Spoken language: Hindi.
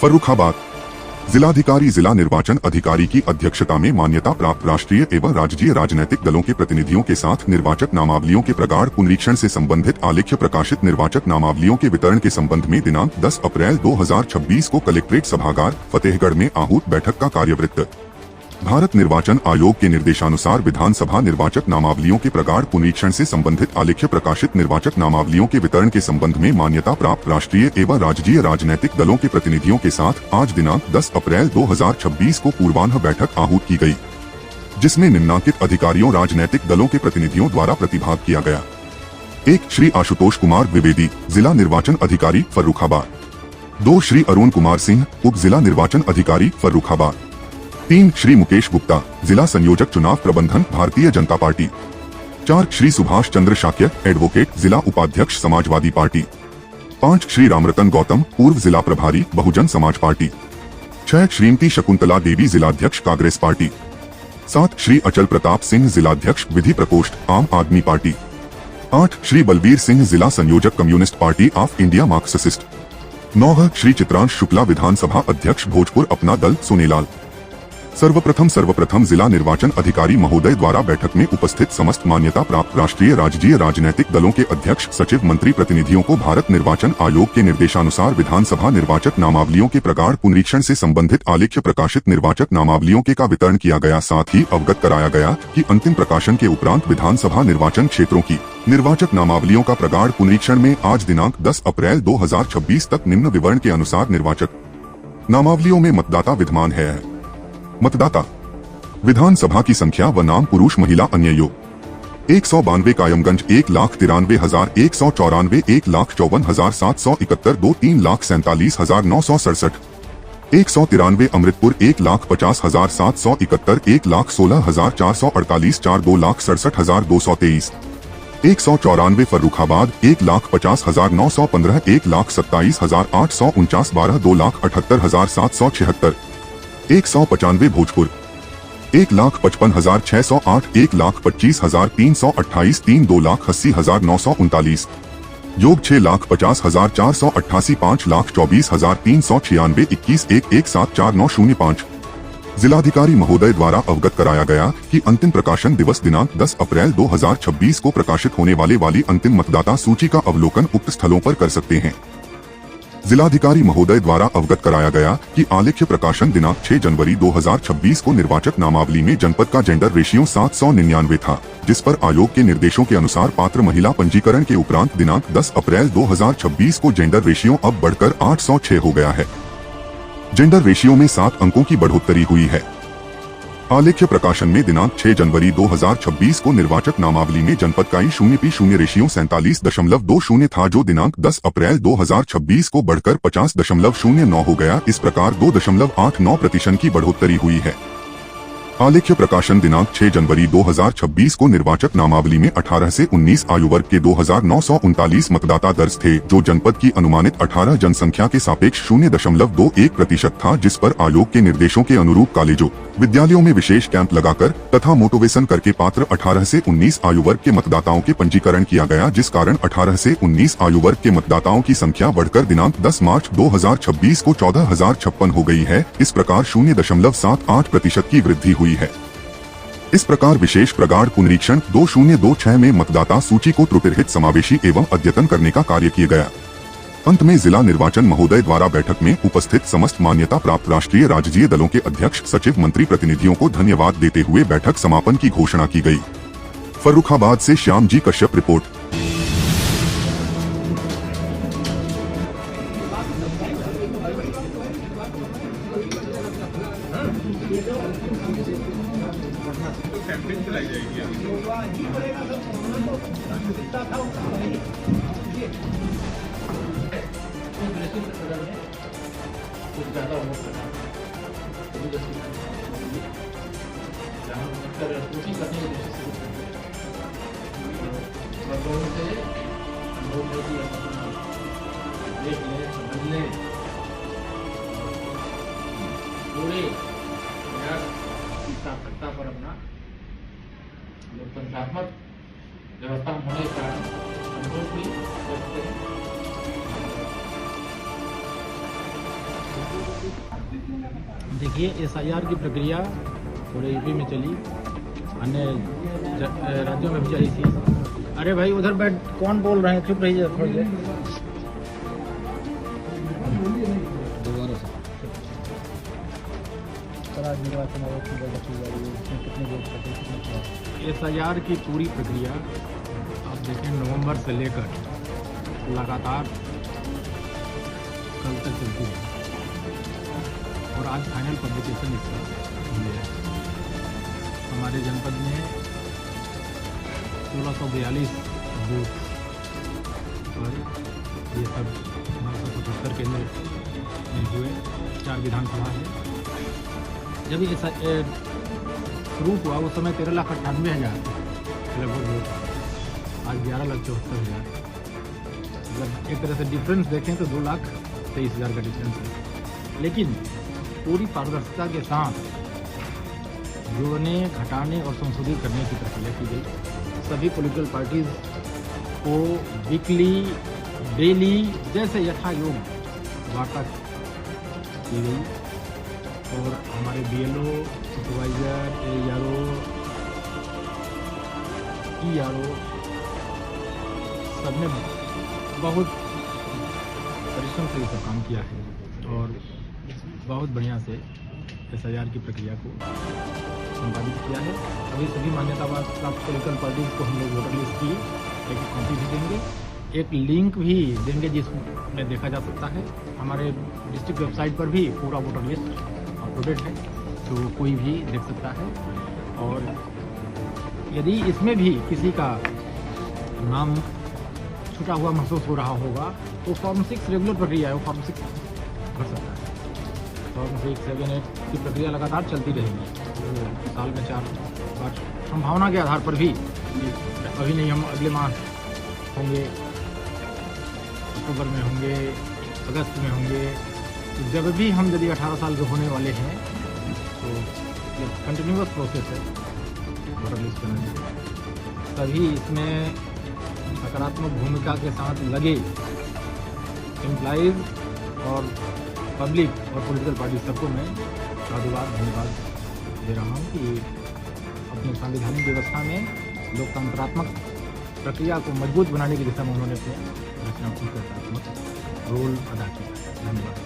फर्रुखाबाद जिलाधिकारी जिला निर्वाचन अधिकारी की अध्यक्षता में मान्यता प्राप्त राष्ट्रीय एवं राज्यीय राजनीतिक दलों के प्रतिनिधियों के साथ निर्वाचक नामावलियों के प्रगाढ़ पुनरीक्षण से संबंधित आलेख्य प्रकाशित निर्वाचक नामावलियों के वितरण के संबंध में दिनांक 10 अप्रैल 2026 को कलेक्ट्रेट सभागार फतेहगढ़ में आहूत बैठक का कार्यवृत्त। भारत निर्वाचन आयोग के निर्देशानुसार विधानसभा निर्वाचक नामावलियों के प्रगाढ़ पुनरीक्षण से संबंधित आलेख्य प्रकाशित निर्वाचक नामावलियों के वितरण के संबंध में मान्यता प्राप्त राष्ट्रीय एवं राज्यीय राजनीतिक दलों के प्रतिनिधियों के साथ आज दिनांक 10 अप्रैल 2026 को पूर्वाह्न बैठक आहूत की गई, जिसमें निम्नांकित अधिकारियों राजनीतिक दलों के प्रतिनिधियों द्वारा प्रतिभाग किया गया। 1 श्री आशुतोष कुमार द्विवेदी, जिला निर्वाचन अधिकारी फर्रुखाबाद। 2 श्री अरुण कुमार सिंह, उप जिला निर्वाचन अधिकारी फर्रुखाबाद। 3 श्री मुकेश गुप्ता, जिला संयोजक चुनाव प्रबंधन भारतीय जनता पार्टी। 4 श्री सुभाष चंद्र शाक्य, एडवोकेट, जिला उपाध्यक्ष समाजवादी पार्टी। 5 श्री रामरतन गौतम, पूर्व जिला प्रभारी बहुजन समाज पार्टी। 6 श्रीमती शकुंतला देवी, जिलाध्यक्ष कांग्रेस पार्टी। 7 श्री अचल प्रताप सिंह, जिलाध्यक्ष विधि प्रकोष्ठ आम आदमी पार्टी। 8 श्री बलवीर सिंह, जिला संयोजक कम्युनिस्ट पार्टी ऑफ इंडिया मार्क्सिस्ट। 9 श्री चित्रांश शुक्ला, विधानसभा अध्यक्ष भोजपुर अपना दल सोनेलाल। सर्वप्रथम जिला निर्वाचन अधिकारी महोदय द्वारा बैठक में उपस्थित समस्त मान्यता प्राप्त राष्ट्रीय राज्यीय राजनीतिक दलों के अध्यक्ष सचिव मंत्री प्रतिनिधियों को भारत निर्वाचन आयोग के निर्देशानुसार विधानसभा निर्वाचक नामावलियों के प्रगाढ़ पुनरीक्षण से संबंधित आलेख्य प्रकाशित निर्वाचक नामावलियों के का वितरण किया गया। साथ ही अवगत कराया गया कि अंतिम प्रकाशन के उपरांत विधानसभा निर्वाचन क्षेत्रों की निर्वाचक नामावलियों का प्रगाढ़ पुनरीक्षण में आज दिनांक 10 अप्रैल 2026 तक निम्न विवरण के अनुसार निर्वाचक नामावलियों में मतदाता विद्यमान है। मतदाता विधानसभा की संख्या व नाम पुरुष महिला अन्य योग 192 कायमगंज 1,93,194 1,54,771 2 3,47,967 193 अमृतपुर 1,50,771 1,16,448 4 2,67,223 194 फर्रुखाबाद 1,50,915 1,27,849 12 2,78,776 195 भोजपुर 1,55,608 1,25,328 3 2,80,939 योग 6,50,488 5,24,396 21 1,17,4905। जिलाधिकारी महोदय द्वारा अवगत कराया गया कि अंतिम प्रकाशन दिवस दिनांक 10 अप्रैल 2026 को प्रकाशित होने वाली अंतिम मतदाता सूची का अवलोकन उक्त स्थलों पर कर सकते हैं। जिलाधिकारी महोदय द्वारा अवगत कराया गया कि आलेख्य प्रकाशन दिनांक 6 जनवरी 2026 को निर्वाचक नामावली में जनपद का जेंडर रेशियो 799 था, जिस पर आयोग के निर्देशों के अनुसार पात्र महिला पंजीकरण के उपरांत दिनांक 10 अप्रैल 2026 को जेंडर रेशियो अब बढ़कर 806 हो गया है। जेंडर रेशियो में 7 अंकों की बढ़ोतरी हुई है। आलेख्य प्रकाशन में दिनांक 6 जनवरी 2026 को निर्वाचक नामावली में जनपद का E0P0 रेशियो 47.20 था, जो दिनांक 10 अप्रैल 2026 को बढ़कर 50.09 हो गया। इस प्रकार 2.89% की बढ़ोतरी हुई है। आलेख्य प्रकाशन दिनांक 6 जनवरी 2026 को निर्वाचक नामावली में 18 से 19 आयु वर्ग के 2,939 मतदाता दर्ज थे, जो जनपद की अनुमानित 18 जनसंख्या के सापेक्ष 0.21% था, जिस पर आयोग के निर्देशों के अनुरूप कॉलेजों विद्यालयों में विशेष कैंप लगाकर तथा मोटोवेशन करके पात्र 18 से 19 आयु वर्ग के मतदाताओं के पंजीकरण किया गया, जिस कारण 18 से 19 आयु वर्ग के मतदाताओं की संख्या बढ़कर दिनांक 10 मार्च 2026 को 14,056 हो गई है। इस प्रकार 0.78% की वृद्धि हुई है। इस प्रकार विशेष प्रगाढ़ पुनरीक्षण 2026 में मतदाता सूची को त्रुटिरहित समावेशी एवं अद्यतन करने का कार्य किया गया। अंत में जिला निर्वाचन महोदय द्वारा बैठक में उपस्थित समस्त मान्यता प्राप्त राष्ट्रीय राज्यीय दलों के अध्यक्ष सचिव मंत्री प्रतिनिधियों को धन्यवाद देते हुए बैठक समापन की घोषणा की गई। फर्रुखाबाद से श्याम जी कश्यप रिपोर्ट। पर अपना लोकतंत्रात्मक व्यवस्था होने का संतोष भी व्यक्त करें। देखिए, एसआईआर की प्रक्रिया पूरे यूपी में चली, अन्य राज्यों में भी चली थी। अरे भाई उधर बैठ, कौन बोल रहे हैं? चुप रहिए थोड़ी देर। दोबारा से निर्वाचन आयोग की बैठक की जा रही है, उसमें कितने वोट पड़े, कितने? एसआईआर की पूरी प्रक्रिया आप देखें नवंबर से लेकर लगातार कल तक चलती है और आज फाइनल पब्लिकेशन इसका हुई है। हमारे जनपद में 1642 बूथ पर ये सब 977 केंद्र में हुए, 4 विधानसभा है। जब ये शुरू हुआ उस समय 13,98,000 लगभग वोट, आज 11,74,000। मतलब एक तरह से डिफरेंस देखें तो 2,23,000 का डिफरेंस है। लेकिन पूरी पारदर्शिता के साथ जोड़ने, घटाने और संशोधित करने की प्रक्रिया की गई। सभी पॉलिटिकल पार्टीज को वीकली, डेली जैसे यथा योग वार्ता की गई और हमारे बीएलओ, सुपरवाइजर, एआरओ, ईआरओ सबने बहुत परिश्रम से ये सब काम किया है और बहुत बढ़िया से एसआईआर की प्रक्रिया को संपादित किया है। अभी सभी मान्यता प्राप्त पॉलिटिकल पार्टीज को हम लोग वोटर लिस्ट की एक कॉपी भी देंगे, एक लिंक भी देंगे जिसमें देखा जा सकता है। हमारे डिस्ट्रिक्ट वेबसाइट पर भी पूरा वोटर लिस्ट अपलोडेड है, तो कोई भी देख सकता है। और यदि इसमें भी किसी का नाम छूटा हुआ महसूस हो रहा होगा तो फॉर्म 6 रेगुलर प्रक्रिया है, वो फॉर्म 6 भर सकता है। फॉर्म 6, 7, 8 की प्रक्रिया लगातार चलती रहेगी, तो साल में 4 बार संभावना के आधार पर भी, अभी नहीं, हम अगले माह होंगे, अक्टूबर में होंगे, अगस्त में होंगे। तो जब भी हम यदि 18 साल के होने वाले हैं तो ये कंटिन्यूअस प्रोसेस है वोटर लिस्ट बनाने की। सभी इसमें सकारात्मक भूमिका के साथ लगे एम्प्लॉइज और पब्लिक और पॉलिटिकल पार्टी सबको मैं साधुवाद, धन्यवाद दे रहा हूँ कि अपनी संवैधानिक व्यवस्था में लोकतंत्रात्मक प्रक्रिया को मजबूत बनाने की दिशा में उन्होंने अपने रचनात्मक रोल अदा किया। धन्यवाद।